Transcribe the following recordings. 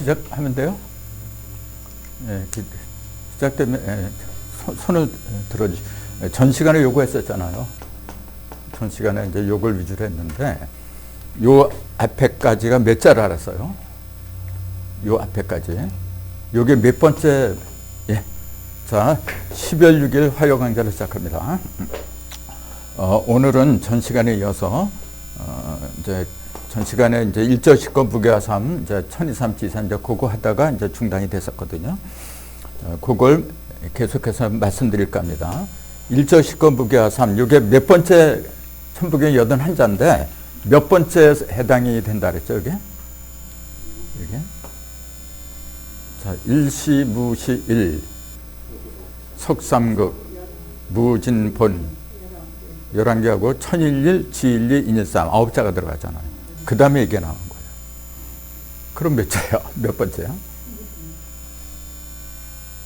시작하면 돼요? 예, 시작되면 손을 들어주시고. 전 시간에 요거 했었잖아요. 전 시간에 이제 요걸 위주로 했는데 요 앞에까지가 몇 잘 알았어요? 요 앞에까지. 요게 몇 번째? 예. 자, 12월 6일 화요 강좌를 시작합니다. 오늘은 전 시간에 이어서 이제 전 시간에 이제 1조시권 부계화 3, 이제 1023, 지산 이제 그거 하다가 이제 중단이 됐었거든요. 그걸 계속해서 말씀드릴까 합니다. 1조시권 부계화 3, 이게 몇 번째 천부경 81자인데 몇 번째에 해당이 된다 그랬죠, 이게? 이게? 자, 일시무시 1, 석삼극, 무진본, 11개하고 천일일, 지일리, 인일삼, 9자가 들어가잖아요. 그 다음에 이게 나온 거예요. 그럼 몇 자예요? 몇 번째요?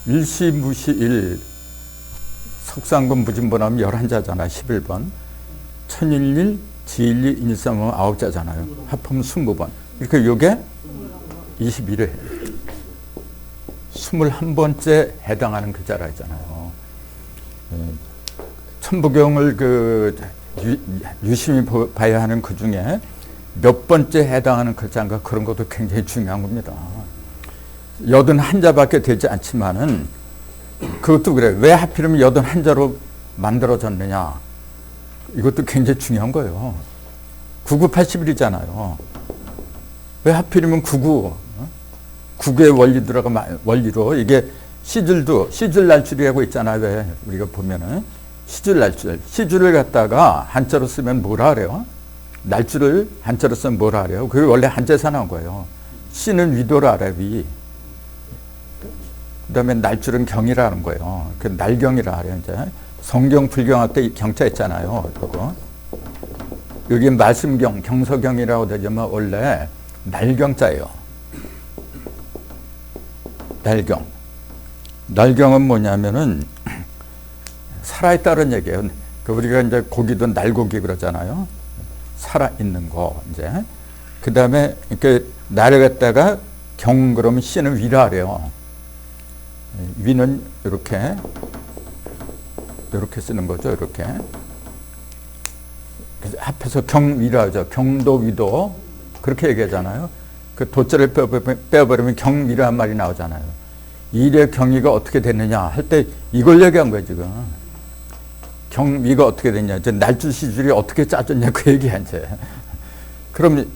일시무시 1, 석삼극, 무진본 하면 11자잖아요. 11번. 천일일, 지일리, 인일삼 하면 9자잖아요. 합하면 20번. 그러니까 요게 21회. 21번째 해당하는 글자라 했잖아요. 천부경을 유심히 봐야 하는 그 중에 몇 번째 해당하는 글자인가 그런 것도 굉장히 중요한 겁니다. 81자밖에 되지 않지만은 그것도 그래. 왜 하필이면 81자로 만들어졌느냐. 이것도 굉장히 중요한 거예요. 9981이잖아요. 왜 하필이면 99의 원리 원리로 이게 시줄 날줄이라고 있잖아요. 왜 우리가 보면은 시줄 날줄. 시줄을 갖다가 한자로 쓰면 뭐라 그래요? 날줄을 한자로 쓰면 뭐라 그래요? 그게 원래 한자에서 나온 거예요. 시는 위도라 그래, 위. 그 다음에 날줄은 경이라는 거예요. 그 날경이라 그래요, 이제. 성경, 불경할 때 경자 있잖아요. 그거. 여기 말씀경, 경서경이라고 되지만 원래 날경자예요. 날경. 날경은 뭐냐면은 살아있다는 얘기예요. 우리가 이제 고기도 날고기 그러잖아요. 살아있는 거, 이제. 그 다음에 이렇게 날을 갖다가 경, 그러면 씨는 위라 그래요. 위는 이렇게 쓰는 거죠. 이렇게. 합해서 경위라 하죠. 경도, 위도. 그렇게 얘기하잖아요. 그 도자를 빼버리면 경위라는 말이 나오잖아요. 일의 경위가 어떻게 됐느냐 할 때 이걸 얘기한 거예요, 지금. 경위가 어떻게 됐냐. 이제 날줄, 시줄이 어떻게 짜졌냐 그 얘기야, 이제. 그럼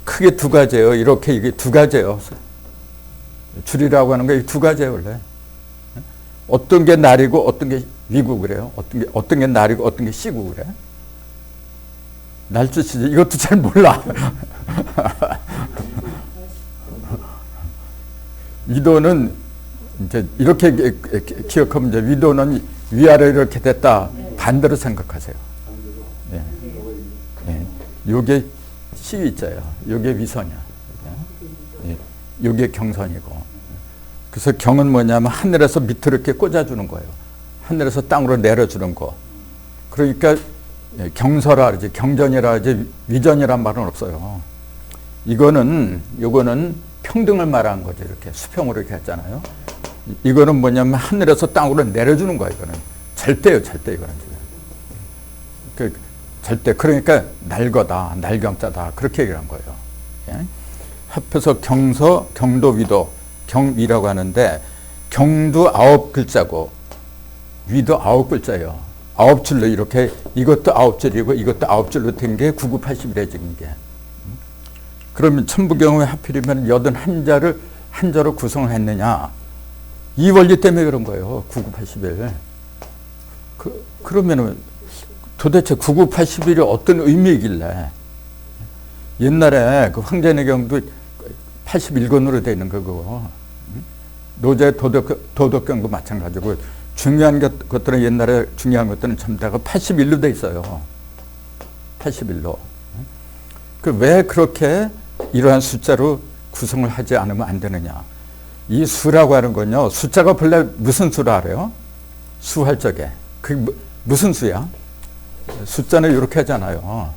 크게 두 가지예요. 이렇게 이게 두 가지예요. 줄이라고 하는 게 두 가지예요, 원래. 어떤 게 날이고 어떤 게 위고 그래요. 어떤 게 날이고 어떤 게 시고 그래. 날줄, 시줄 이것도 잘 몰라. 위도는 이제 이렇게 기억하면 이제 위도는 위아래 이렇게 됐다. 반대로 생각하세요. 예. 예. 요게 시위자예요. 요게 위선이야. 예. 요게 경선이고. 그래서 경은 뭐냐면 하늘에서 밑으로 이렇게 꽂아주는 거예요. 하늘에서 땅으로 내려주는 거. 그러니까 경서라 그러지, 경전이라 그러지, 위전이란 말은 없어요. 요거는 평등을 말하는 거죠. 이렇게 수평으로 이렇게 했잖아요. 이거는 뭐냐면 하늘에서 땅으로 내려주는 거예요. 이거는 절대예요, 절대. 이거는 지금 절대. 그러니까 날거다, 날경자다 그렇게 얘기를 한 거예요. 예? 합해서 경서, 경도, 위도, 경위라고 하는데 경도 9글자고 위도 9글자예요. 9줄로 이렇게 이것도 9줄이고 이것도 9줄로 된 게 9980이래 지금 이게. 그러면 천부경에 하필이면 81자를 한자로 구성을 했느냐. 이 원리 때문에 그런 거예요. 9981. 그러면은 도대체 9981이 어떤 의미이길래. 옛날에 그 황제내경도 81권으로 되어 있는 거고. 노제 도덕경도 마찬가지고. 중요한 것들은 옛날에 중요한 것들은 전부 다가 81로 돼 있어요. 81로. 왜 그렇게 이러한 숫자로 구성을 하지 않으면 안 되느냐. 이 수라고 하는 건요. 숫자가 본래 무슨 수라 알아요? 수할 적에. 그게 무슨 수야? 숫자는 이렇게 하잖아요.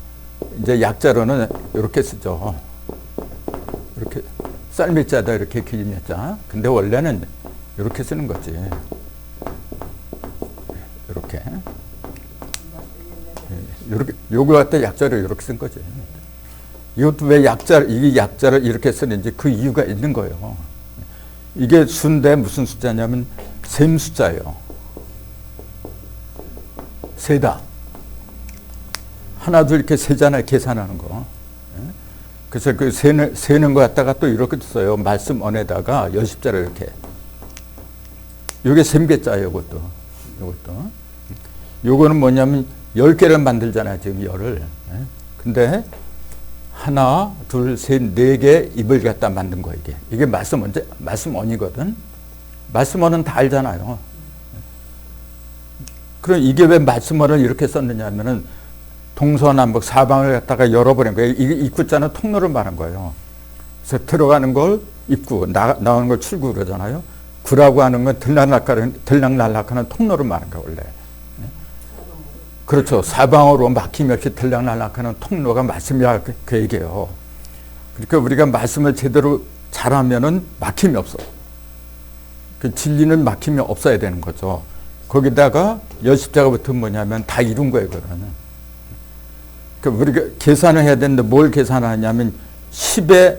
이제 약자로는 이렇게 쓰죠. 이렇게 쌀매자다 이렇게 기름자. 근데 원래는 이렇게 쓰는 거지. 이렇게. 이렇게 요거 갖다 약자를 이렇게 쓴 거지. 이것도 왜 이 약자를 이렇게 쓰는지 그 이유가 있는 거예요. 이게 수인데 무슨 숫자냐면 셈 숫자예요. 세다. 하나 둘 이렇게 세잖아요. 계산하는 거. 그래서 그 세는 거 갖다가 또 이렇게 써요. 말씀 안에다가 여십자를 이렇게. 요게 셈개자예요. 요것도. 요거는 뭐냐면 10개를 만들잖아요. 지금 열을. 근데 하나, 둘, 셋, 4개 입을 갖다 만든 거예요. 이게 말씀언이거든. 말씀언은 다 알잖아요. 그럼 이게 왜 말씀언을 이렇게 썼느냐 하면은 동서남북 사방을 갖다가 열어버린 거예요. 이 입구자는 통로를 말한 거예요. 그래서 들어가는 걸 입구, 나오는 걸 출구 그러잖아요. 구라고 하는 건 들락날락하는 통로를 말한 거예요, 원래. 그렇죠. 사방으로 막힘이 없이 들락날락하는 통로가 말씀이라 그 얘기예요. 그러니까 우리가 말씀을 제대로 잘하면은 막힘이 없어. 그 진리는 막힘이 없어야 되는 거죠. 거기다가 여십자가 붙으면 뭐냐면 다 이룬 거예요, 그거는. 그러니까 우리가 계산을 해야 되는데 뭘 계산하냐면 10에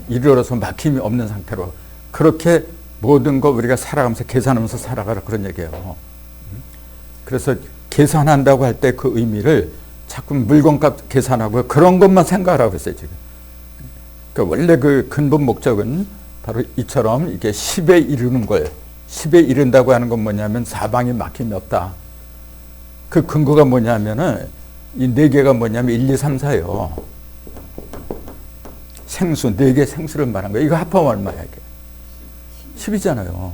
이르러서 막힘이 없는 상태로 그렇게 모든 거 우리가 살아가면서 계산하면서 살아가라 그런 얘기예요. 그래서 계산한다고 할 때 그 의미를 자꾸 물건값 계산하고 그런 것만 생각하라고 했어요, 지금. 그러니까 원래 그 근본 목적은 바로 이처럼 이게 10에 이르는 걸, 10에 이른다고 하는 건 뭐냐면 사방이 막힘이 없다. 그 근거가 뭐냐면은 이 4개가 뭐냐면 1, 2, 3, 4예요. 생수, 4개 생수를 말한 거예요. 이거 합하면 얼마야, 이게? 10이잖아요.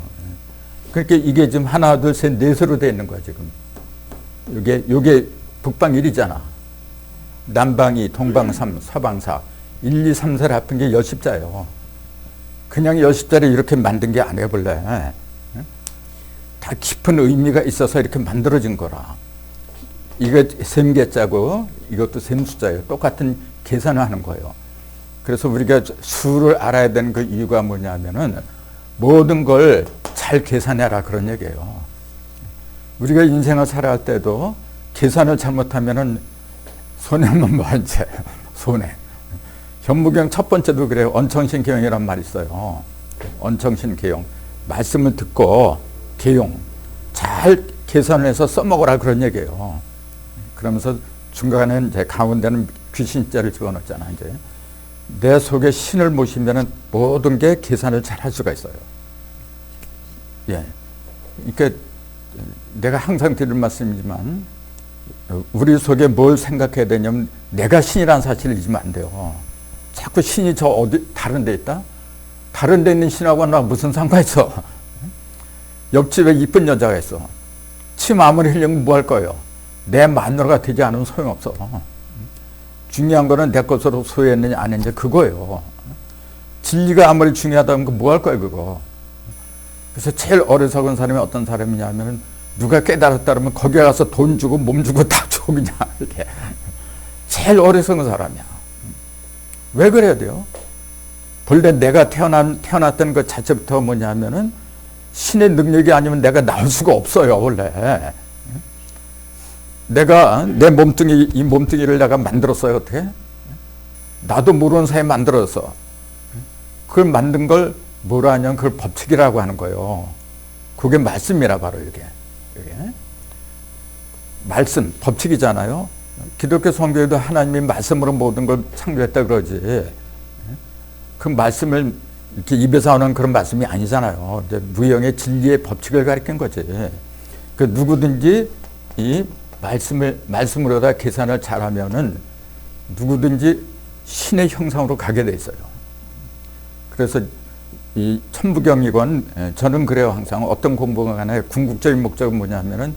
그러니까 이게 지금 하나, 둘, 셋, 넷으로 되어 있는 거야, 지금. 요게 북방 1이잖아. 남방 2, 동방 3, 서방 4. 1, 2, 3, 4를 합한 게 여십자예요. 그냥 여십자를 이렇게 만든 게 아니에요, 원래. 다 깊은 의미가 있어서 이렇게 만들어진 거라. 이거 셈개자고 이것도 셈숫자예요. 똑같은 계산을 하는 거예요. 그래서 우리가 수를 알아야 되는 그 이유가 뭐냐면은 모든 걸 잘 계산해라 그런 얘기예요. 우리가 인생을 살아갈 때도 계산을 잘못하면은 손해만 뭐하지? 손해. 현무경 첫 번째도 그래요. 언청신계용이란 말이 있어요. 언청신계용. 말씀을 듣고 계용. 잘 계산을 해서 써먹으라 그런 얘기예요. 그러면서 중간에 이제 가운데는 귀신자를 집어넣잖아. 이제 내 속에 신을 모시면은 모든 게 계산을 잘 할 수가 있어요. 예. 그러니까 내가 항상 드릴 말씀이지만 우리 속에 뭘 생각해야 되냐면 내가 신이라는 사실을 잊으면 안 돼요. 자꾸 신이 저 어디 다른 데 있다? 다른 데 있는 신하고 나 무슨 상관 있어? 옆집에 이쁜 여자가 있어. 침 아무리 흘리면 뭐 할 거예요? 내 마누라가 되지 않으면 소용없어. 중요한 거는 내 것으로 소유했느냐 안 했느냐 그거예요. 진리가 아무리 중요하다면 뭐 할 거예요, 그거. 그래서 제일 어리석은 사람이 어떤 사람이냐면 누가 깨달았다 그러면 거기에 가서 돈 주고 몸 주고 다 주고 그냥 이렇게. 제일 어리석은 사람이야. 왜 그래야 돼요? 본래 내가 태어났던 것 자체부터 뭐냐면은 신의 능력이 아니면 내가 나올 수가 없어요, 원래. 내가 내 몸뚱이, 이 몸뚱이를 내가 만들었어요, 어떻게? 나도 모르는 사이에 만들었어. 그걸 만든 걸 뭐라 하냐면 그걸 법칙이라고 하는 거예요. 그게 말씀이라 바로 이게. 말씀, 법칙이잖아요. 기독교 성경에도 하나님이 말씀으로 모든 걸 창조했다 그러지. 그 말씀을 이렇게 입에서 나오는 그런 말씀이 아니잖아요. 이제 무형의 진리의 법칙을 가리킨 거지. 그 누구든지 이 말씀으로다 계산을 잘하면은 누구든지 신의 형상으로 가게 돼 있어요. 그래서 이 천부경이건 저는 그래요. 항상 어떤 공부가 간에 궁극적인 목적은 뭐냐면은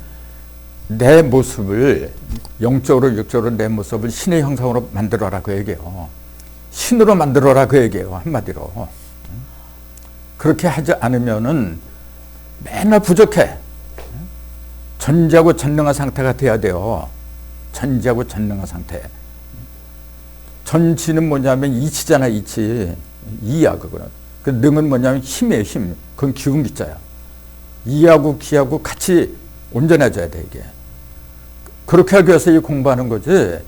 내 모습을 영적으로 육적으로 내 모습을 신의 형상으로 만들어라 그 얘기예요. 신으로 만들어라 그 얘기예요. 한마디로. 그렇게 하지 않으면은 맨날 부족해. 전지하고 전능한 상태가 돼야 돼요. 전지하고 전능한 상태. 전지는 뭐냐면 이치잖아, 이치. 이야, 그거는. 그 능은 뭐냐면 힘이에요, 힘. 그건 기운 기자야. 이하고 기하고 같이 온전해져야 돼, 이게. 그렇게 하기 위해서 이 공부하는 거지.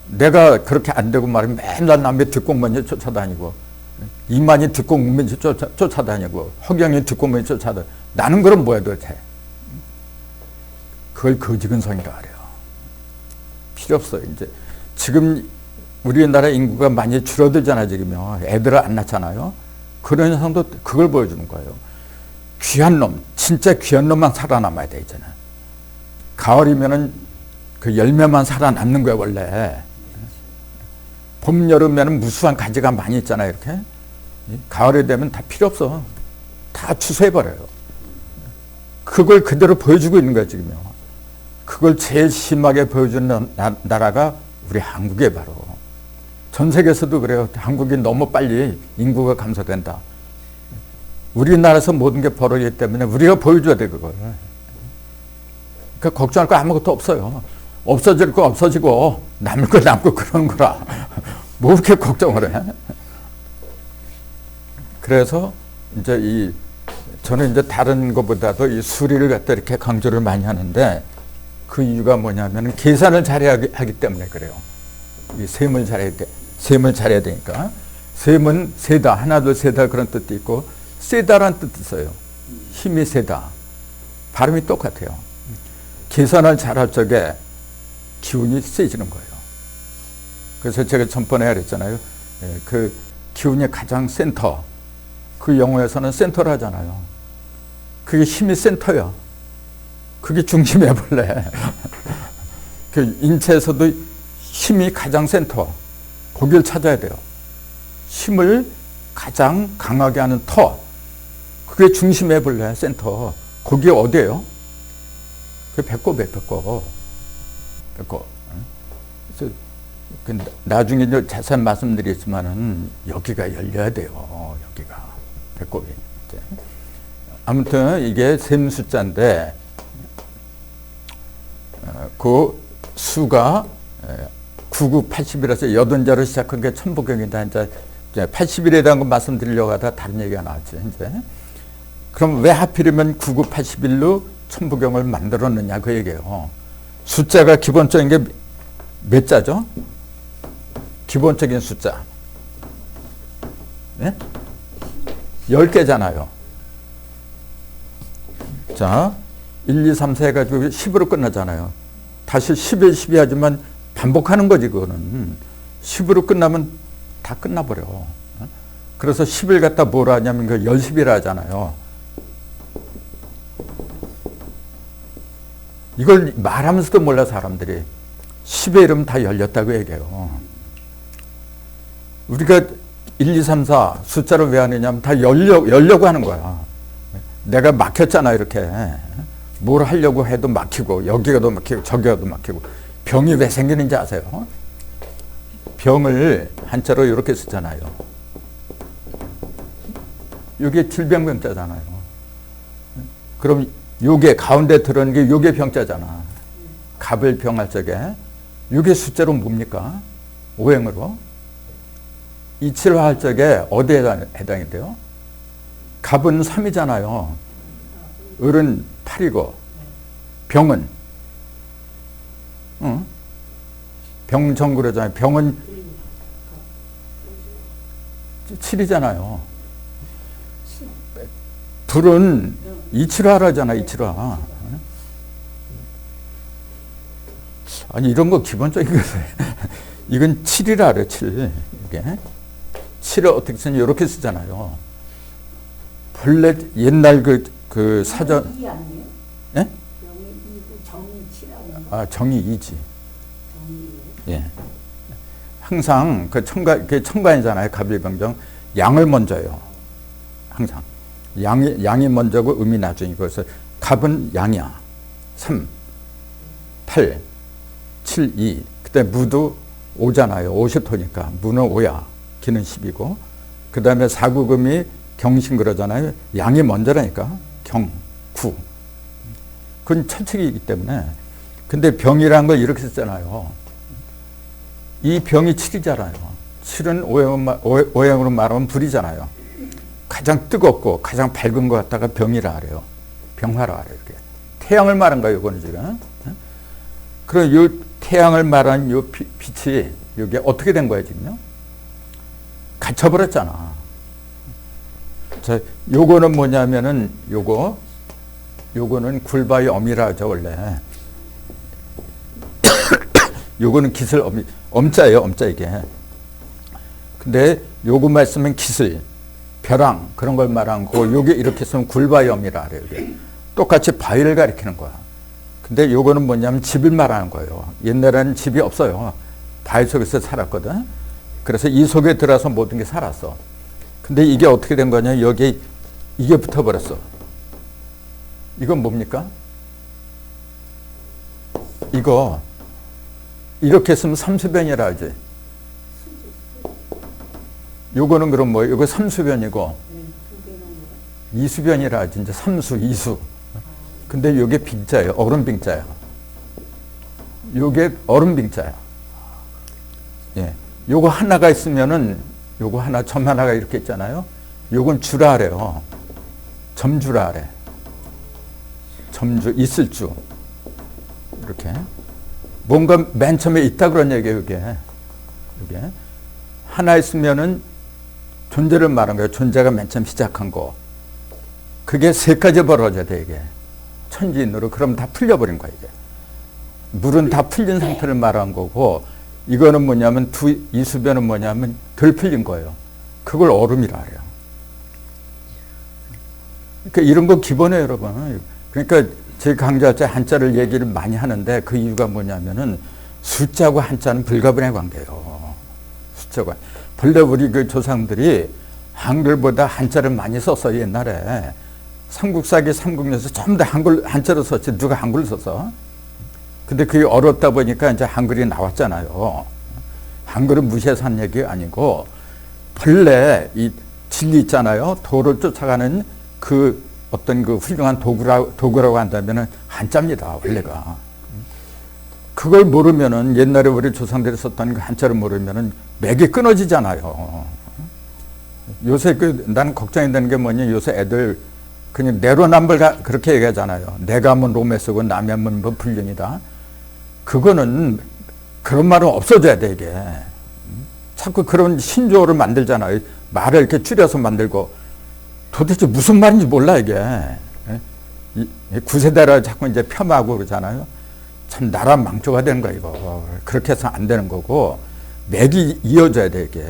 내가 그렇게 안 되고 말이면 맨날 남의 뒷공문이 쫓아다니고, 이만희 뒷공문이 쫓아다니고, 허경이 뒷공문이 쫓아다니고, 나는 그럼 뭐야 도대체. 그걸 거지근성이라 그래요. 필요 없어요. 이제 지금 우리나라 인구가 많이 줄어들잖아요, 지금요. 애들을 안 낳잖아요. 그런 현상도 그걸 보여주는 거예요. 귀한 놈, 진짜 귀한 놈만 살아남아야 돼, 이제는. 가을이면은 그 열매만 살아남는 거야, 원래. 봄, 여름에는 무수한 가지가 많이 있잖아요, 이렇게. 가을이 되면 다 필요 없어. 다 추수해버려요. 그걸 그대로 보여주고 있는 거야, 지금요. 그걸 제일 심하게 보여주는 나라가 우리 한국에 바로. 전 세계에서도 그래요. 한국이 너무 빨리 인구가 감소된다. 우리나라에서 모든 게 벌어지기 때문에 우리가 보여줘야 돼, 그걸. 그러니까 걱정할 거 아무것도 없어요. 없어질 거 없어지고 남을 거 남고 그러는 거라. 뭐 그렇게 걱정을 해? 그래서 이제 저는 이제 다른 것보다도 이 수리를 갖다 이렇게 강조를 많이 하는데 그 이유가 뭐냐면 계산을 잘해야 하기 때문에 그래요. 이 셈을 잘해야 되니까. 셈은 세다, 하나, 둘, 세다 그런 뜻도 있고 세다라는 뜻도 있어요. 힘이 세다. 발음이 똑같아요. 계산을 잘할 적에 기운이 세지는 거예요. 그래서 제가 전번에 그랬잖아요. 그 기운이 가장 센터. 그 영어에서는 센터를 하잖아요. 그게 힘이 센터야. 그게 중심이야, 본래. 그 인체에서도 힘이 가장 센터. 거기를 찾아야 돼요. 힘을 가장 강하게 하는 터. 그게 중심이야, 본래, 센터. 거기 어디예요? 그 배꼽이에요, 배꼽. 그래서 나중에 이제 자세히 말씀드리겠지만은 여기가 열려야 돼요. 여기가. 배꼽이. 아무튼 이게 셈 숫자인데 그 수가 9980이라서 80자로 시작한 게 천부경이다. 이제 80일에 대한 거 말씀드리려고 하다 다른 얘기가 나왔지. 이제. 그럼 왜 하필이면 9981로 천부경을 만들었느냐 그 얘기예요. 숫자가 기본적인 게 몇 자죠? 기본적인 숫자. 네? 10개잖아요. 자, 1, 2, 3, 4 해가지고 10으로 끝나잖아요. 다시 11, 12 하지만 반복하는 거지, 그거는. 10으로 끝나면 다 끝나버려. 그래서 10을 갖다 뭐라 하냐면 그 10이라 하잖아요. 이걸 말하면서도 몰라, 사람들이. 10의 이름 다 열렸다고 얘기해요. 우리가 1, 2, 3, 4 숫자를 왜 하느냐면 다 열려고 하는 거야. 내가 막혔잖아, 이렇게. 뭘 하려고 해도 막히고, 여기가도 막히고, 저기가도 막히고. 병이 왜 생기는지 아세요? 병을 한자로 이렇게 쓰잖아요. 이게 질병병자잖아요. 그럼 요게 가운데 들어오는 게 요게 병자잖아. 갑을 병할 적에. 요게 숫자로 뭡니까? 오행으로. 이치를 할 적에 어디에 해당이 돼요? 갑은 3이잖아요. 을은 8이고, 병은, 병정그러잖아요. 병은 7이잖아요. 불은 이치라하잖아, 이치라. 아니, 이런 거 기본적인 거예요. 이건 7이라 그래, 7. 이게. 7을 어떻게 쓰냐, 이렇게 쓰잖아요. 본래 옛날 그 사전. 정이 2 아니에요? 예? 정이 2고 정이 7하는 거. 아, 정이 2지. 정이. 예. 항상 그 천간이잖아요. 갑일병정. 양을 먼저요. 항상. 양이 먼저고 음이 나중이고. 그래서 갑은 양이야. 3, 8, 7, 2. 그때 무도 5잖아요. 50토니까. 무는 5야. 기는 10이고. 그 다음에 사구금이 경신 그러잖아요. 양이 먼저라니까. 경, 구. 그건 천칙이기 때문에. 근데 병이라는 걸 이렇게 쓰잖아요. 이 병이 7이잖아요. 7은 오행으로 말하면 불이잖아요. 가장 뜨겁고 가장 밝은 것 같다가 병이라 그래요. 병화라 그래요. 이게. 태양을 말한 거예요. 이거는 지금. 그럼 이 태양을 말한 이 빛이 이게 어떻게 된 거예요 지금요? 갇혀버렸잖아. 자, 요거는 뭐냐면은 요거는 굴바위 엄이라 하죠 원래. 요거는 기슬 엄자예요 엄자 이게. 근데 요거만 쓰면 기슬, 벼랑 그런 걸 말하는 거고 요게 이렇게 쓰면 굴바위 엄이라 그래요. 이게. 똑같이 바위를 가리키는 거야. 근데 요거는 뭐냐면 집을 말하는 거예요. 옛날에는 집이 없어요. 바위 속에서 살았거든. 그래서 이 속에 들어서 모든 게 살았어. 근데 이게 어떻게 된 거냐? 여기 이게 붙어버렸어. 이건 뭡니까? 이거 이렇게 쓰면 삼수변이라 하지. 요거는 그럼 뭐 이거 삼수변이고 이수변이라 하지. 이제 삼수, 이수. 근데 요게 빙자예요. 얼음빙자야. 요게 얼음빙자야. 예. 요거 하나가 있으면은 요거 하나 점 하나가 이렇게 있잖아요. 요건 주라래요. 점주라래. 점주 있을 주. 이렇게 뭔가 맨 처음에 있다 그런 얘기예요. 이게 하나 있으면은 존재를 말한 거예요. 존재가 맨 처음 시작한 거. 그게 세 가지 벌어져야 돼 이게. 천지인으로 그럼 다 풀려버린 거야 이게. 물은 다 풀린 상태를 말한 거고 이거는 뭐냐면 이수변은 뭐냐면 덜 풀린 거예요. 그걸 얼음이라 해요. 그러니까 이런 거 기본이에요 여러분. 그러니까 제 강좌 때 한자를 얘기를 많이 하는데 그 이유가 뭐냐면은 숫자하고 한자는 불가분의 관계예요. 숫자가. 본래 우리 그 조상들이 한글보다 한자를 많이 썼어 옛날에. 삼국사기 삼국연서 전부 다 한자로 썼지 누가 한글을 썼어? 근데 그게 어렵다 보니까 이제 한글이 나왔잖아요. 한글은 무시해서 한 얘기 아니고 본래 이 진리 있잖아요. 도를 쫓아가는 그 어떤 그 훌륭한 도구라고 한다면은 한자입니다. 원래가. 그걸 모르면은 옛날에 우리 조상들이 썼던 그 한자를 모르면은 맥이 끊어지잖아요. 요새 나는 걱정이 되는 게 뭐냐 요새 애들 그냥 내로남불 그렇게 얘기하잖아요. 내가 하면 롬에 쓰고 남이 하면 뭐 불륜이다. 그거는 그런 말은 없어져야 돼 이게. 자꾸 그런 신조어를 만들잖아요. 말을 이렇게 줄여서 만들고 도대체 무슨 말인지 몰라 이게. 구세대라 자꾸 이제 폄하하고 그러잖아요. 참 나라 망조가 되는 거야 이거. 그렇게 해서 안 되는 거고 맥이 이어져야 돼 이게.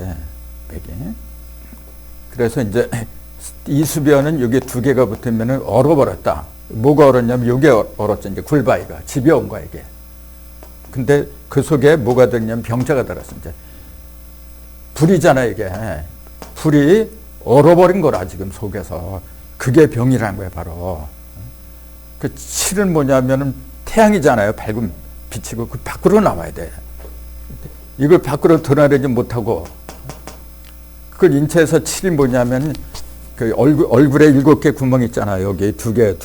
맥이. 그래서 이제 이수변은 여기 두 개가 붙으면 얼어버렸다. 뭐가 얼었냐면 이게 얼었죠. 이제 굴바위가 집여온 거야 이게. 근데 그 속에 뭐가 들냐면 병자가 들었어. 이제 불이잖아 이게. 불이 얼어버린 거라 지금 속에서. 그게 병이라는 거야 바로. 그 칠은 뭐냐면은 태양이잖아요. 밝은 빛이고 그 밖으로 나와야 돼. 이걸 밖으로 드러내지 못하고 그걸 인체에서 칠이 뭐냐면 그 얼굴에 7개 구멍 있잖아요. 여기 2개,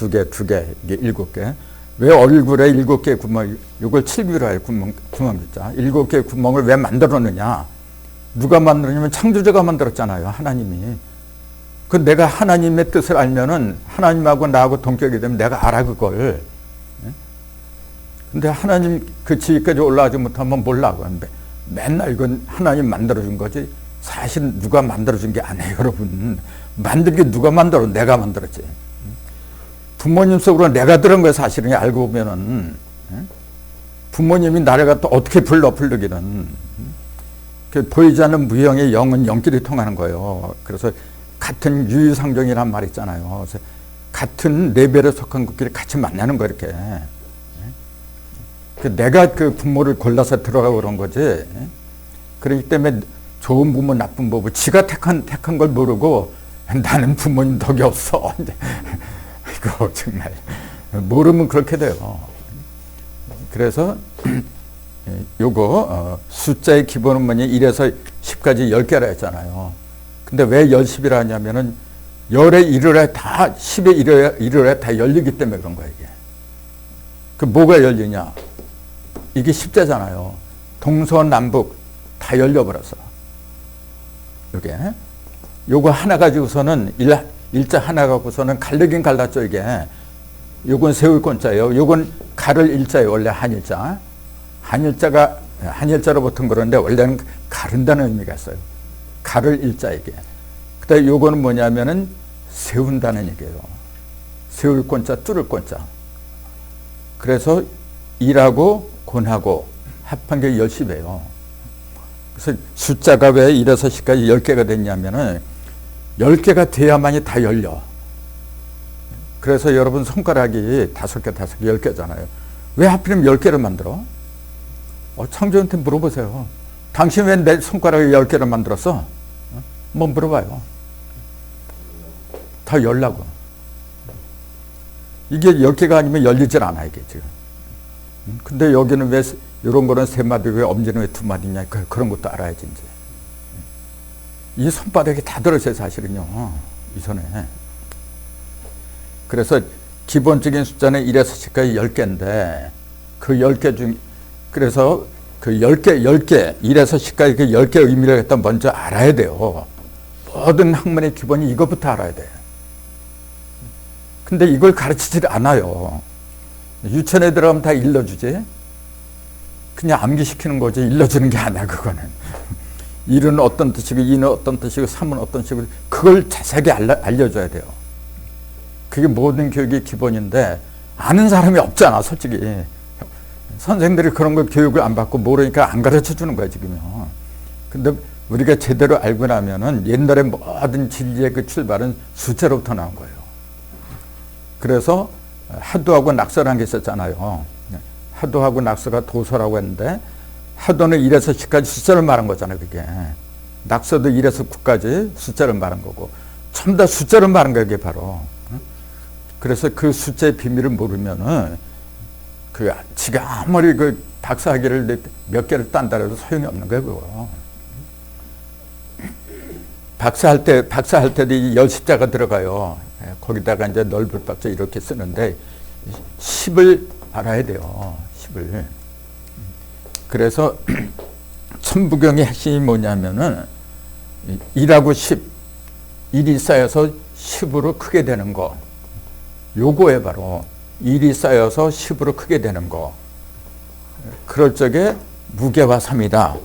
이게 7개. 왜 얼굴에 7개 구멍, 이걸 칠비로 해요. 구멍 있자. 7개 구멍을 왜 만들었느냐. 누가 만들었냐면 창조자가 만들었잖아요. 하나님이. 그 내가 하나님의 뜻을 알면은 하나님하고 나하고 동격이 되면 내가 알아 그걸. 근데 하나님 그 지위까지 올라가지 못하면 몰라. 맨날 이건 하나님 만들어준 거지. 사실 누가 만들어준 게 아니에요, 여러분. 만들기 누가 만들어? 내가 만들었지. 부모님 속으로 내가 들은 거야, 사실은. 알고 보면은. 부모님이 나를 갖다 어떻게 부르기는. 보이지 않는 무형의 영은 영끼리 통하는 거예요. 그래서 같은 유유상종이란 말 있잖아요. 그래서 같은 레벨에 속한 것끼리 같이 만나는 거 이렇게. 내가 그 부모를 골라서 들어가고 그런 거지. 그렇기 때문에 좋은 부모, 나쁜 부모, 지가 택한 걸 모르고 나는 부모님 덕이 없어. 이거 정말 모르면 그렇게 돼요. 그래서 요거 숫자의 기본은 뭐냐 1에서 10까지 10개라 했잖아요. 근데 왜 10이라 하냐면은 10에 1을 해 다 10에 1을 해 다 열리기 때문에 그런 거야 이게. 그 뭐가 열리냐? 이게 십자잖아요. 동서남북 다 열려버렸어. 이게 요거 하나 가지고서는 일자 하나 갖고서는 갈르긴 갈랐죠. 이게 요건 세울 권자예요. 요건 가를 일자예요. 원래 한일자. 한일자가 한일자로 붙은 그런데 원래는 가른다는 의미가 있어요. 가를 일자 이게. 그다음에 요거는 뭐냐면은 세운다는 얘기예요. 세울 권자, 뚫을 권자. 그래서 일하고 곤하고 합한 게 10배예요. 그래서 숫자가 왜 1에서 10까지 10개가 됐냐면은 10개가 돼야만이 다 열려. 그래서 여러분 손가락이 5개, 5개, 10개잖아요. 왜 하필이면 10개를 만들어? 창조한테 물어보세요. 당신 왜 내 손가락에 10개를 만들었어? 뭐 물어봐요. 다 열라고. 이게 10개가 아니면 열리질 않아, 이게 지금. 근데 여기는 왜, 이런 거는 3마디, 왜 엄지는 왜 2마디냐, 그런 것도 알아야지, 이제. 이 손바닥이 다 들어있어요, 사실은요. 이 손에. 그래서 기본적인 숫자는 1에서 10까지 10개인데, 그 10개 중, 그래서 그 10개, 1에서 10까지 그 10개의 의미를 일단 먼저 알아야 돼요. 모든 학문의 기본이 이것부터 알아야 돼. 근데 이걸 가르치질 않아요. 유치원에 들어가면 다 일러주지. 그냥 암기시키는 거지 일러주는 게 아니야, 그거는. 1은 어떤 뜻이고 2는 어떤 뜻이고 3은 어떤 뜻이고 그걸 자세하게 알려줘야 돼요. 그게 모든 교육의 기본인데 아는 사람이 없잖아, 솔직히. 선생들이 그런 걸 교육을 안 받고 모르니까 안 가르쳐 주는 거야, 지금요. 근데 우리가 제대로 알고 나면은 옛날에 모든 진리의 그 출발은 숫자로부터 나온 거예요. 그래서 하도하고 낙서라는 게 있었잖아요. 하도하고 낙서가 도서라고 했는데 하도는 1에서 10까지 숫자를 말한 거잖아요, 그게. 낙서도 1에서 9까지 숫자를 말한 거고 전부 다 숫자를 말한 거예요, 그게 바로. 그래서 그 숫자의 비밀을 모르면은 지가 아무리 그 박사학위를 몇 개를 딴다 해도 소용이 없는 거예요, 그거. 박사할 때도 이 열십자가 들어가요. 거기다가 이제 넓을 박자 이렇게 쓰는데 10을 알아야 돼요. 10을. 그래서 천부경의 핵심이 뭐냐면은 1하고 10, 1이 쌓여서 10으로 크게 되는 거. 요거에 바로 1이 쌓여서 10으로 크게 되는 거. 그럴 적에 무게와 3이다.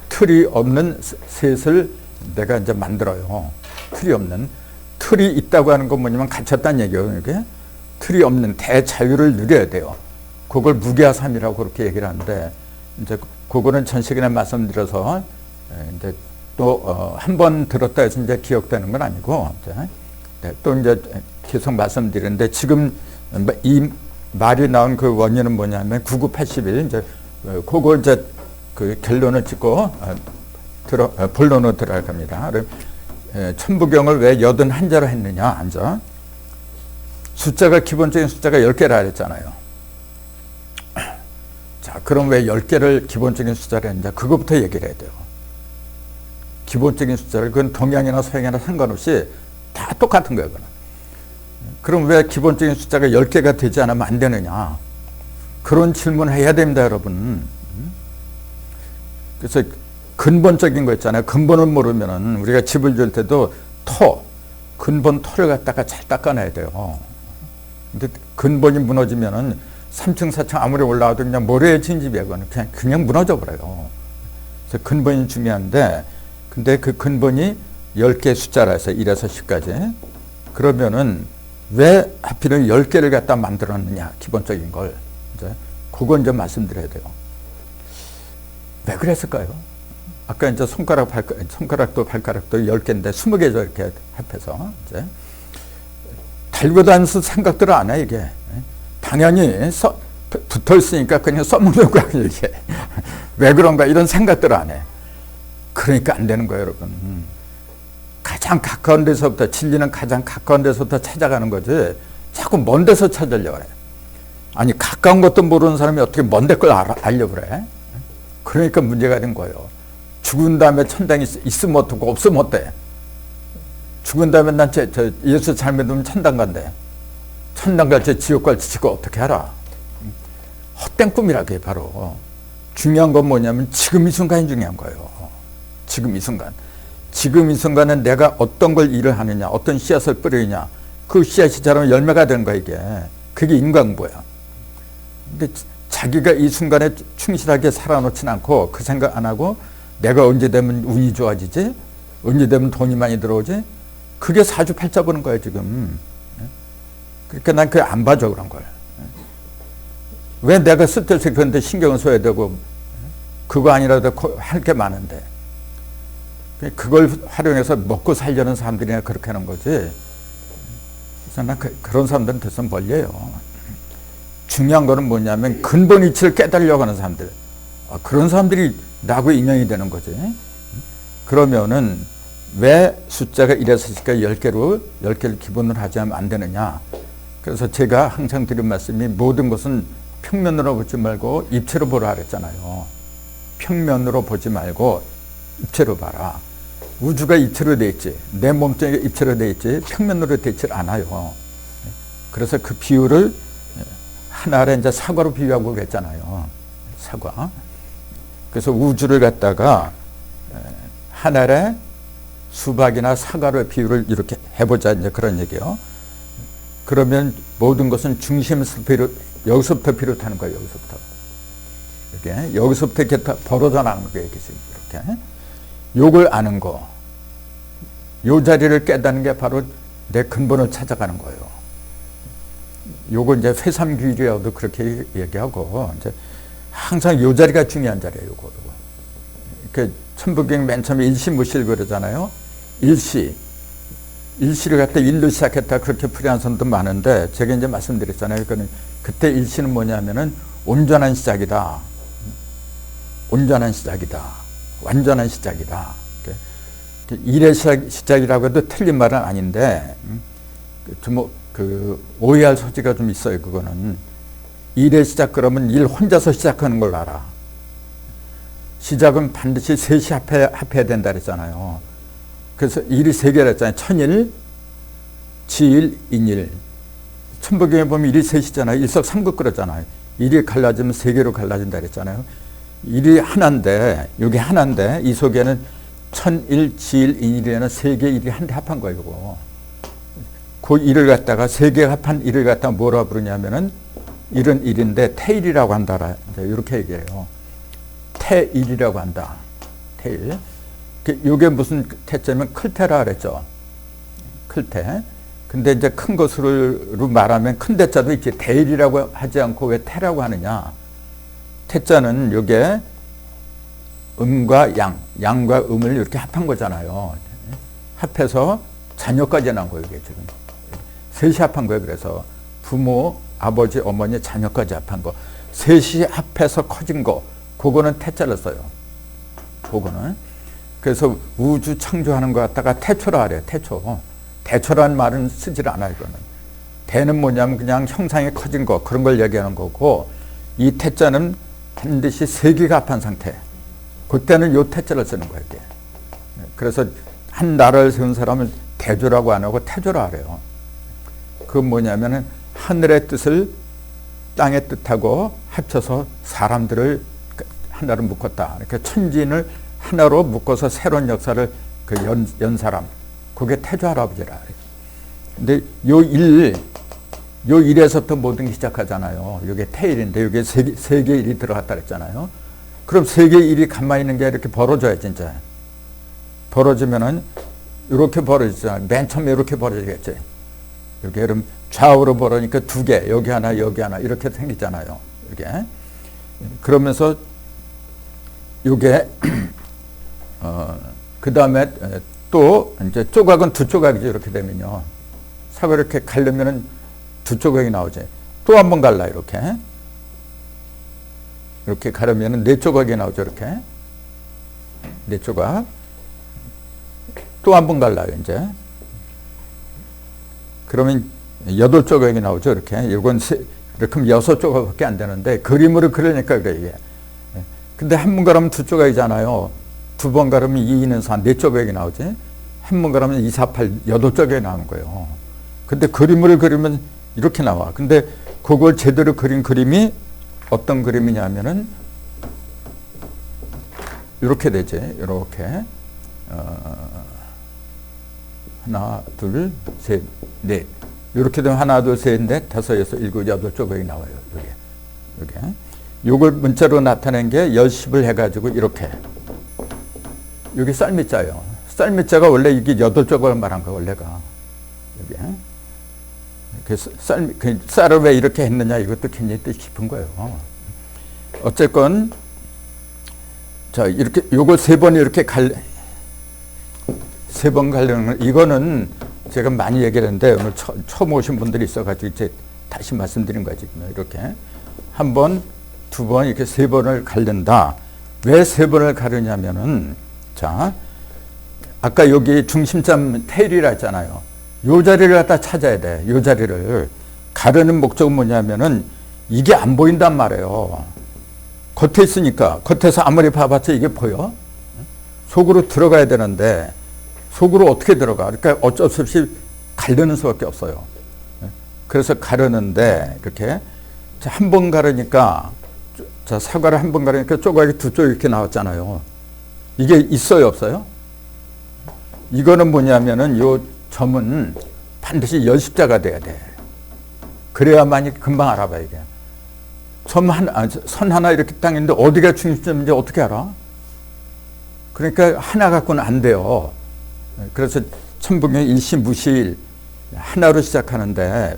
틀이 없는 셋을 내가 이제 만들어요. 틀이 없는. 틀이 있다고 하는 건 뭐냐면 갇혔다는 얘기예요. 이게 틀이 없는 대자유를 누려야 돼요. 그걸 무게와 3이라고 그렇게 얘기를 하는데 이제 그거는 전 시간에 말씀드려서 이제 또 한 번 들었다 해서 이제 기억되는 건 아니고 이제 또 이제 계속 말씀드리는데 지금 이 말이 나온 그 원인은 뭐냐면 9981 이제 그거 이제 그 결론을 짓고 본론으로 들어갈 겁니다. 천부경을 왜 81자로 했느냐, 앉아. 숫자가 기본적인 숫자가 10개라 그랬잖아요. 자, 그럼 왜 10개를 기본적인 숫자로 했느냐, 그거부터 얘기를 해야 돼요. 기본적인 숫자를, 그건 동양이나 서양이나 상관없이 다 똑같은 거예요, 그건. 그럼 왜 기본적인 숫자가 10개가 되지 않으면 안 되느냐, 그런 질문을 해야 됩니다, 여러분. 그래서 근본적인 거 있잖아요. 근본을 모르면은 우리가 집을 지을 때도 근본 토를 갖다가 잘 닦아내야 돼요. 근데 근본이 무너지면은 3층, 4층 아무리 올라와도 그냥 모래에 친 집이야. 그냥 무너져 버려요. 그래서 근본이 중요한데, 근데 그 근본이 10개 숫자라 해서 1에서 10까지. 그러면은 왜 하필은 10개를 갖다 만들었느냐, 기본적인 걸. 이제 그건 좀 말씀드려야 돼요. 왜 그랬을까요? 아까 이제 손가락도 발가락도 10개인데 20개죠, 이렇게 합해서. 이제. 달고 다니면서 생각들을 안 해, 이게. 당연히 붙어 있으니까 그냥 써먹는 거야, 이게. 왜 그런가, 이런 생각들을 안 해. 그러니까 안 되는 거예요, 여러분. 가장 가까운 데서부터, 진리는 가장 가까운 데서부터 찾아가는 거지, 자꾸 먼 데서 찾으려고 그래. 아니, 가까운 것도 모르는 사람이 어떻게 먼 데 걸 알려고 그래? 그러니까 문제가 된 거예요. 죽은 다음에 천당이 있으면 어떻고 없으면 어때? 죽은 다음에 난 예수 잘 믿으면 천당 간대. 천당 갈지 지옥 갈지 지가 어떻게 알아? 헛된 꿈이라 그게 바로. 중요한 건 뭐냐면 지금 이 순간이 중요한 거예요. 지금 이 순간. 지금 이 순간에 내가 어떤 걸 일을 하느냐, 어떤 씨앗을 뿌리느냐, 그 씨앗이 자라면 열매가 되는 거야, 이게. 그게 인과응보야. 근데 자기가 이 순간에 충실하게 살아놓진 않고 그 생각 안 하고 내가 언제 되면 운이 좋아지지? 언제 되면 돈이 많이 들어오지? 그게 사주팔자 보는 거야, 지금. 그러니까 난 그게 안 봐줘, 그런 걸. 왜 내가 스트레스 그런데 신경을 써야 되고, 그거 아니라도 할 게 많은데. 그걸 활용해서 먹고 살려는 사람들이나 그렇게 하는 거지. 그래서 난 그런 사람들은 됐으면 벌려요. 중요한 거는 뭐냐면 근본 이치를 깨달으려고 하는 사람들. 그런 사람들이 나하고 인연이 되는 거지. 그러면은 왜 숫자가 1에서 10개로 10개를 기본으로 하지 않으면 안 되느냐. 그래서 제가 항상 드린 말씀이 모든 것은 평면으로 보지 말고 입체로 보라 그랬잖아요. 평면으로 보지 말고 입체로 봐라. 우주가 입체로 돼 있지. 내 몸뚱이가 입체로 돼 있지. 평면으로 돼 있지 않아요. 그래서 그 비유를 하나를 이제 사과로 비유하고 그랬잖아요. 사과. 그래서 우주를 갖다가 하나의 수박이나 사과로 비유를 이렇게 해보자. 이제 그런 얘기예요. 그러면 모든 것은 중심에서 여기서부터 비롯하는 거예요. 여기서부터. 이렇게 여기서부터 이렇게 벌어져 나가는 거예요. 이렇게. 요걸 아는 거. 요 자리를 깨닫는 게 바로 내 근본을 찾아가는 거예요. 요거 이제 회삼규율이라고도 그렇게 얘기하고, 이제 항상 요 자리가 중요한 자리예요. 요거. 그 천부경 맨 처음에 일시무실 그러잖아요. 일시를 갖다 일로 시작했다 그렇게 풀이한 사람도 많은데, 제가 이제 말씀드렸잖아요. 그때 일시는 뭐냐면은 온전한 시작이다. 온전한 시작이다. 완전한 시작이다. 일의 시작이라고 해도 틀린 말은 아닌데, 오해할 소지가 좀 있어요. 그거는 일의 시작 그러면 일 혼자서 시작하는 걸 알아. 시작은 반드시 셋이 합해야 된다 그랬잖아요. 그래서 일이 세 개라 했잖아요. 천일, 지일, 인일. 천부경에 보면 일이 셋이잖아요. 일석삼극 그러잖아요. 일이 갈라지면 세 개로 갈라진다 그랬잖아요. 일이 하나인데, 여기 하나인데, 이 속에는 천일, 지일, 인일이라는 세 개 일이 한데 합한 거예요. 이거. 그 일을 갖다가 세 개 합한 일을 갖다가 뭐라 부르냐면은 일은 일인데 태일이라고 한다. 이렇게 얘기해요. 태일이라고 한다. 태일. 이게 무슨 태자면 클태라 그랬죠. 클태. 근데 이제 큰 것으로 말하면 큰 대자도 있지. 태일이라고 하지 않고 왜 태라고 하느냐. 태자는 이게 음과 양과 음을 이렇게 합한 거잖아요. 합해서 자녀까지 난 거예요. 이게 지금. 셋이 합한 거예요. 그래서 부모, 아버지, 어머니, 자녀까지 합한 거. 셋이 합해서 커진 거. 그거는 태자를 써요. 그거는. 그래서 우주 창조하는 거 갖다가 태초라 그래요. 태초. 대초라는 말은 쓰질 않아요. 이거는. 대는 뭐냐면 그냥 형상이 커진 거. 그런 걸 얘기하는 거고, 이 태자는 반드시 세 개가 합한 상태. 그때는 요 태자를 쓰는 거예요. 이게. 그래서 한 나라를 세운 사람은 대조라고 안 하고 태조라 그래요. 그건 뭐냐면은 하늘의 뜻을 땅의 뜻하고 합쳐서 사람들을 하나로 묶었다. 이렇게 천지인을 하나로 묶어서 새로운 역사를 연 사람. 그게 태조 할아버지라. 근데 요 일에서부터 모든 게 시작하잖아요. 이게 태일인데 여기에 세 개의 일이 들어갔다 그랬잖아요. 그럼 세 개의 일이 가만히 있는 게 이렇게 벌어져야 진짜. 벌어지면은 이렇게 벌어지잖아요. 맨 처음에 이렇게 벌어지겠지. 여기 그럼 좌우로 벌어니까 두 개, 여기 하나, 여기 하나 이렇게 생기잖아요. 이게 그러면서 이게 그 다음에 또 이제 조각은 두 조각이죠. 이렇게 되면요. 사과 이렇게 가려면은 두 조각이 나오지. 또 한 번 갈라 이렇게 가려면은 네 조각이 나오죠. 이렇게 네 조각. 또 한 번 갈라요. 이제. 그러면 8조각이 나오죠. 이렇게. 이건 이렇게 하면 6조각밖에 안 되는데 그림으로 그러니까 그래 이게. 근데 한 번 가르면 두 조각이잖아요. 두 번 가르면 2, 2는 4, 4조각이 나오지. 한 번 가르면 2, 4, 8, 8조각이 나오는 거예요. 근데 그림을 그리면 이렇게 나와. 근데 그걸 제대로 그린 그림이 어떤 그림이냐면은 이렇게 되지. 이렇게. 하나, 둘, 셋, 넷. 이렇게 되면 하나, 둘, 셋, 넷, 다섯, 여섯, 일곱, 여덟 조각이 나와요. 여기. 요걸 문자로 나타낸 게 열십을 해가지고 이렇게. 여기 쌀미자예요. 쌀미자가 원래 이게 여덟 조각을 말한 거야, 원래가. 여기. 그래서 쌀을 왜 이렇게 했느냐, 이것도 굉장히 뜻 깊은 거예요. 어쨌건, 자, 이렇게, 요걸 세 번 이렇게 세 번 가려는 건, 이거는 제가 많이 얘기를 했는데, 오늘 처음 오신 분들이 있어가지고, 이제 다시 말씀드린 거지. 이렇게. 한 번, 두 번, 이렇게 세 번을 가른다. 왜 세 번을 가르냐면은, 자, 아까 여기 중심점 테일이라 했잖아요. 요 자리를 갖다 찾아야 돼. 요 자리를. 가르는 목적은 뭐냐면은, 이게 안 보인단 말이에요. 겉에 있으니까, 겉에서 아무리 봐봤자 이게 보여? 속으로 들어가야 되는데, 속으로 어떻게 들어가? 그러니까 어쩔 수 없이 가르는 수밖에 없어요. 그래서 가르는데, 이렇게. 자, 한 번 가르니까, 자, 사과를 한 번 가르니까 조각이 두 쪽 이렇게 나왔잖아요. 이게 있어요, 없어요? 이거는 뭐냐면은 요 점은 반드시 열십자가 돼야 돼. 그래야만이 금방 알아봐, 이게. 선 하나 이렇게 딱 있는데 어디가 중심점인지 어떻게 알아? 그러니까 하나 갖고는 안 돼요. 그래서 천부경 일시 무시일 하나로 시작하는데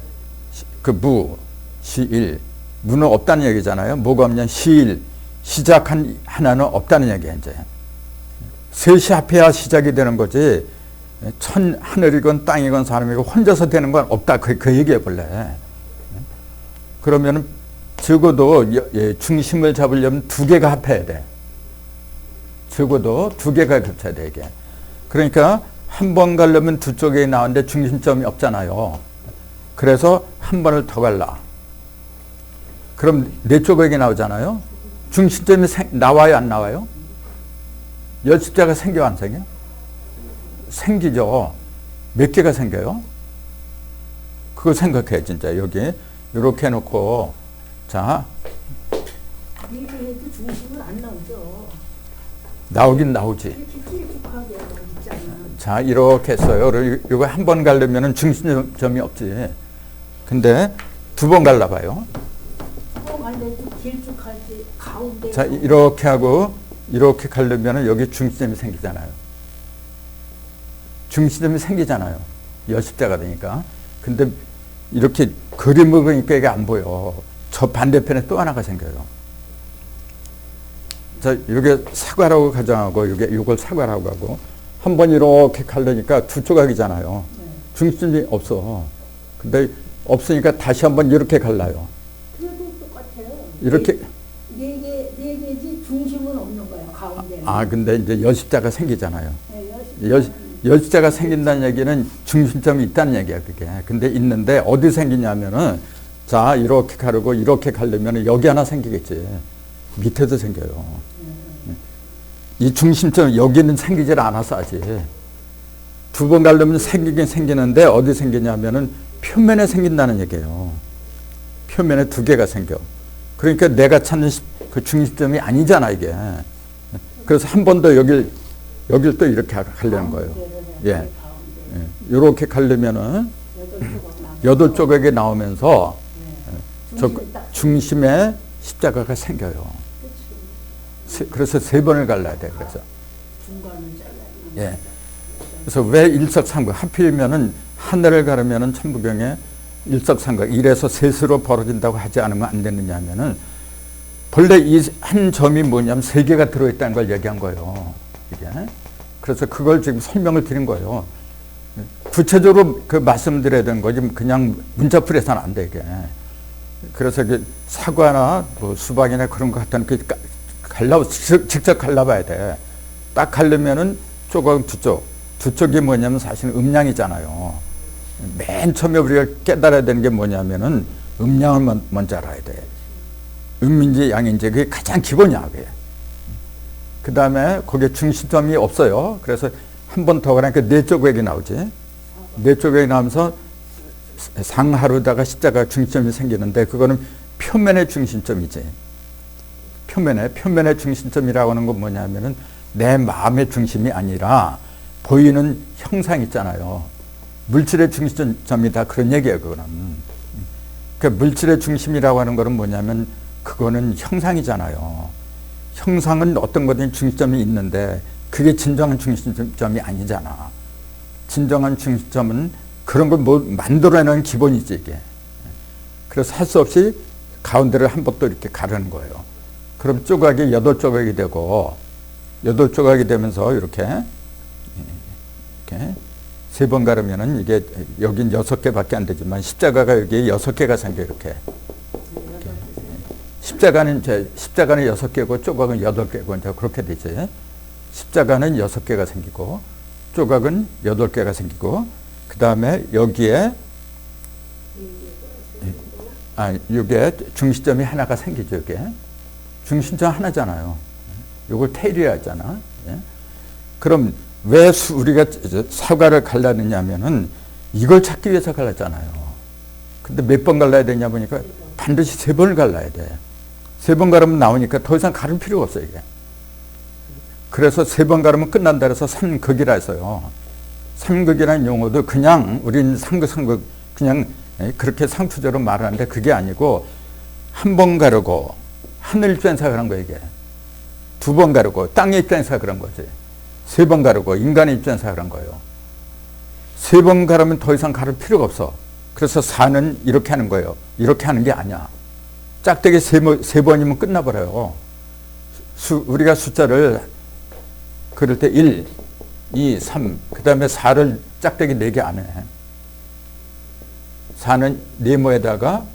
그 무, 시일, 무는 없다는 얘기잖아요. 뭐가 없냐면 시일, 시작한 하나는 없다는 얘기야, 이제. 셋이 합해야 시작이 되는 거지. 하늘이건 땅이건 사람이건 혼자서 되는 건 없다. 그 얘기해 볼래. 그러면은 적어도 중심을 잡으려면 두 개가 합해야 돼. 적어도 두 개가 겹쳐야 돼, 이게. 그러니까 한 번 가려면 두 쪽에 나오는데 중심점이 없잖아요. 그래서 한 번을 더 갈라. 그럼 네 조각이 나오잖아요. 중심점이 나와요, 안 나와요? 열십자가 생겨, 안 생겨? 생기죠. 몇 개가 생겨요? 그거 생각해, 진짜. 여기 이렇게 해놓고, 자. 이렇게 해도 중심은 안 나오죠. 나오긴 나오지. 이렇게 길쭉하게 있잖아. 자, 이렇게 했어요. 이거 한 번 가려면 중심점이 없지. 근데 두 번 갈라봐요. 갈래도 길쭉하지, 가운데. 자, 이렇게 하고, 이렇게 가려면 여기 중심점이 생기잖아요. 중심점이 생기잖아요. 열십자가 되니까. 근데 이렇게 그림을 보니까 이게 안 보여. 저 반대편에 또 하나가 생겨요. 자, 이게 사과라고 가정하고, 이걸 사과라고 하고, 한 번 이렇게 가려니까 두 조각이잖아요. 중심점이 없어. 근데 없으니까 다시 한 번 이렇게 갈라요. 그래도 똑같아요. 이렇게. 네 개지 중심은 없는 거예요, 가운데. 근데 이제 열십자가 생기잖아요. 네, 열십자가 생긴다는 얘기는 중심점이 있다는 얘기야, 그게. 근데 있는데 어디 생기냐면은, 자, 이렇게 가르고 이렇게 가려면 여기 하나 생기겠지. 밑에도 생겨요. 이 중심점 여기는 생기질 않아서 아직. 두 번 가려면 생기긴 생기는데 어디 생기냐면은 표면에 생긴다는 얘기예요. 표면에 두 개가 생겨. 그러니까 내가 찾는 그 중심점이 아니잖아, 이게. 그래서 한 번 더 여길 또 이렇게 가려는 거예요. 예. 이렇게 가려면은 여덟 조각이 나오면서 저 중심에 십자가가 생겨요. 그래서 세 번을 갈라야 돼. 그래서. 예. 그래서 왜 일석삼각 하필이면은 하늘을 가르면은 천부경에 일석삼각 1에서 셋으로 벌어진다고 하지 않으면 안 되느냐면은 본래 이 한 점이 뭐냐면 세 개가 들어있다는 걸 얘기한 거예요. 이게. 그래서 그걸 지금 설명을 드린 거예요. 구체적으로 그 말씀드려야 되는 거지 그냥 문자풀이해서는 안 돼, 이게. 그래서 사과나 뭐 수박이나 그런 거 갖다는 직접 갈라봐야 돼. 딱 갈려면은 조각 두 쪽이 뭐냐면 사실은 음량이잖아요. 맨 처음에 우리가 깨달아야 되는 게 뭐냐면은 음량을 먼저 알아야 돼. 음인지 양인지 그게 가장 기본이야, 그게. 그 다음에 거기에 중심점이 없어요. 그래서 한 번 더 가니까 네 조각이 나오지. 네 조각이 나오면서 상하로다가 십자가 중심점이 생기는데 그거는 표면의 중심점이지. 표면의 중심점이라고 하는 건 뭐냐면은 내 마음의 중심이 아니라 보이는 형상 있잖아요. 물질의 중심점이다 그런 얘기예요. 그거는. 그러니까 물질의 중심이라고 하는 거는 뭐냐면 그거는 형상이잖아요. 형상은 어떤 거든 중심점이 있는데 그게 진정한 중심점이 아니잖아. 진정한 중심점은 그런 걸 뭐 만들어내는 기본이지 이게. 그래서 할 수 없이 가운데를 한 번 또 이렇게 가르는 거예요. 그럼 조각이 8조각이 되고 8조각이 되면서 이렇게 3번 가르면은 이게 여긴 6개밖에 안 되지만 십자가가 여기 6개가 생겨 이렇게. 십자가는 6개고 조각은 8개고 이제 그렇게 되지. 십자가는 6개가 생기고 조각은 8개가 생기고 그 다음에 여기에 이게 중심점이 하나가 생기죠. 이게 중심점 하나잖아요. 이걸 테일이라 하잖아. 예? 그럼 왜 우리가 사과를 갈라느냐면은 이걸 찾기 위해서 갈랐잖아요. 근데 몇 번 갈라야 되냐 보니까 반드시 3번을 갈라야 돼. 3번 가르면 나오니까 더 이상 가를 필요가 없어요, 이게. 그래서 3번 가르면 끝난다 그래서 삼극이라 해서요. 삼극이라는 용어도 그냥 우리는 삼극 그냥 그렇게 상투적으로 말하는데 그게 아니고 한 번 가르고 하늘 입장에서 그런 거예요, 이게. 2번 가르고 땅의 입장에서 그런 거지. 3번 가르고 인간의 입장에서 그런 거예요. 3번 가르면 더 이상 가를 필요가 없어. 그래서 4는 이렇게 하는 거예요. 이렇게 하는 게 아니야. 짝대기 3번이면 끝나버려요. 우리가 숫자를 그럴 때 1, 2, 3, 그 다음에 4를 짝대기 4개 안 해. 4는 네모에다가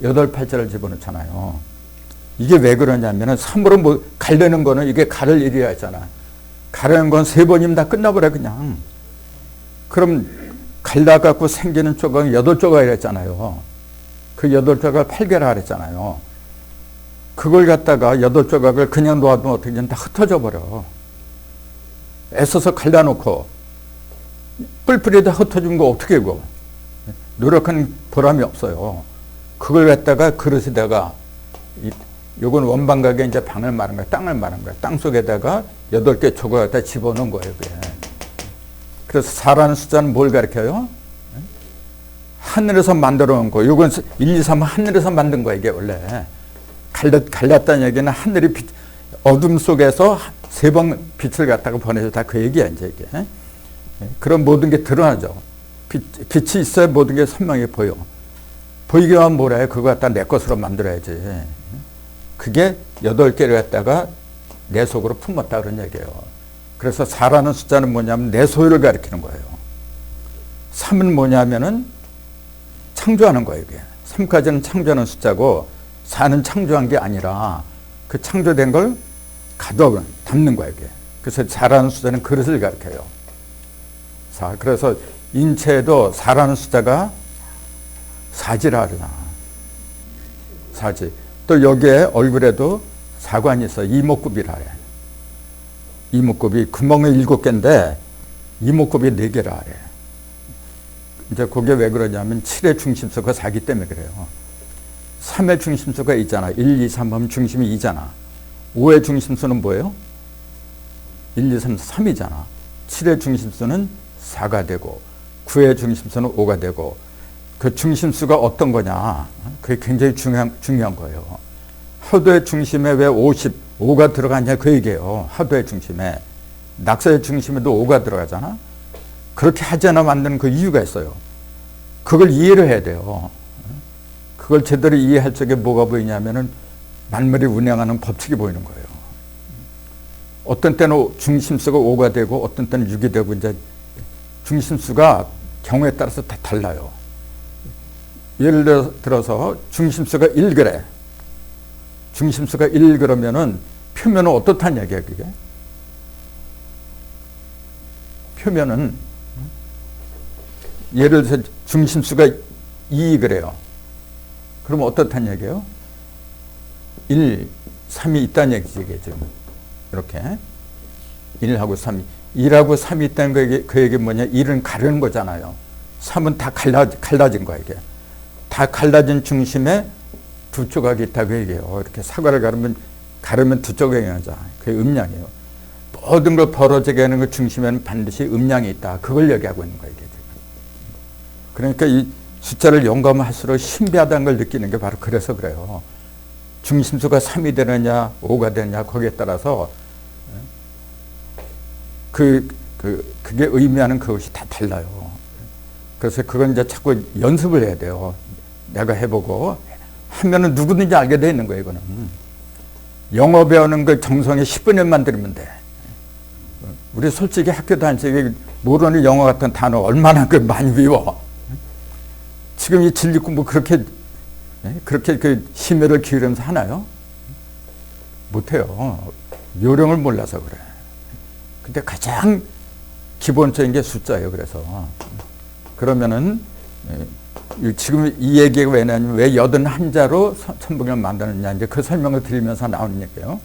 8팔자를 집어넣잖아요. 이게 왜 그러냐면은 3으로 뭐 가려는 거는 이게 가를 일이야 했잖아. 가려는 건 3번이면 다 끝나버려 그냥. 그럼 갈라갖고 생기는 조각은 8조각이라 했잖아요. 그 8조각을 8개라 그랬잖아요. 그걸 갖다가 8조각을 그냥 놓아두면 어떻게 되면 다 흩어져 버려. 애써서 갈라놓고 뿔뿔이 다 흩어진 거 어떻게 이거. 노력한 보람이 없어요. 그걸 갖다가 그릇에다가 요건 원방각에 이제 방을 말한 거야. 땅을 말한 거야. 땅 속에다가 8개 조각을 갖다 집어넣은 거예요. 그게. 그래서 4라는 숫자는 뭘 가리켜요? 하늘에서 만들어 놓은 거. 요건 1, 2, 3은 하늘에서 만든 거야. 이게 원래. 갈랐다는 얘기는 하늘이 어둠 속에서 3번 빛을 갖다가 보내줬다. 그 얘기야, 이제 이게. 그런 모든 게 드러나죠. 빛이 있어야 모든 게 선명히 보여. 보이게 하면 뭐라 해? 그거 갖다 내 것으로 만들어야지. 그게 8개를 갖다가 내 속으로 품었다 그런 얘기예요. 그래서 4라는 숫자는 뭐냐면 내 소유를 가리키는 거예요. 3은 뭐냐면은 창조하는 거예요. 이게. 3까지는 창조하는 숫자고 4는 창조한 게 아니라 그 창조된 걸 담는 거예요. 이게. 그래서 4라는 숫자는 그릇을 가리켜요. 4. 그래서 인체에도 4라는 숫자가 사지라 그러나. 사지. 또 여기에 얼굴에도 사관이 있어. 이목구비라 그래. 이목구비. 구멍이 7개인데 이목구비 4개라 그래. 이제 그게 왜 그러냐면 7의 중심수가 4기 때문에 그래요. 3의 중심수가 있잖아. 1, 2, 3 하면 중심이 2잖아. 5의 중심수는 뭐예요? 1, 2, 3, 3이잖아. 7의 중심수는 4가 되고 9의 중심수는 5가 되고 그 중심수가 어떤 거냐. 그게 굉장히 중요한 거예요. 하도의 중심에 왜 55가 들어가냐 그 얘기예요. 하도의 중심에. 낙서의 중심에도 5가 들어가잖아. 그렇게 하지 않아 만드는 그 이유가 있어요. 그걸 이해를 해야 돼요. 그걸 제대로 이해할 적에 뭐가 보이냐면은 만물이 운행하는 법칙이 보이는 거예요. 어떤 때는 중심수가 5가 되고 어떤 때는 6이 되고 이제 중심수가 경우에 따라서 다 달라요. 예를 들어서 중심수가 1 그래. 중심수가 1 그러면은 표면은 어떻다는 얘기야 그게? 표면은 예를 들어서 중심수가 2 그래요. 그러면 어떻다는 얘기예요? 1, 3이 있다는 얘기지 이게 지금. 이렇게 1하고 3이 1하고 3이 있다는 거 그 얘기 뭐냐? 1은 가르는 거잖아요. 3은 다 갈라진 거야 이게. 다 갈라진 중심에 두 조각이 있다 그 얘기예요. 이렇게 사과를 가르면 두 조각이 나자. 그게 음량이에요. 모든 걸 벌어지게 하는 그 중심에는 반드시 음량이 있다. 그걸 얘기하고 있는 거예요, 이게 지금. 그러니까 이 숫자를 용감할수록 신비하다는 걸 느끼는 게 바로 그래서 그래요. 중심수가 3이 되느냐, 5가 되느냐, 거기에 따라서 그게 의미하는 그것이 다 달라요. 그래서 그건 이제 자꾸 연습을 해야 돼요. 내가 해보고 하면은 누구든지 알게 돼 있는 거예요, 이거는. 영어 배우는 그 정성에 10분에만 들으면 돼. 우리 솔직히 학교 다닐 때 모르는 영어 같은 단어 얼마나 그 많이 외워. 지금 이 진리 공부 그렇게 그 심혈을 기울이면서 하나요? 못해요. 요령을 몰라서 그래. 근데 가장 기본적인 게 숫자예요. 그래서 그러면은 지금 이 얘기가 왜 나냐면 왜 81자로 천부경을 만드느냐 이제 그 설명을 드리면서 나오는 얘기예요.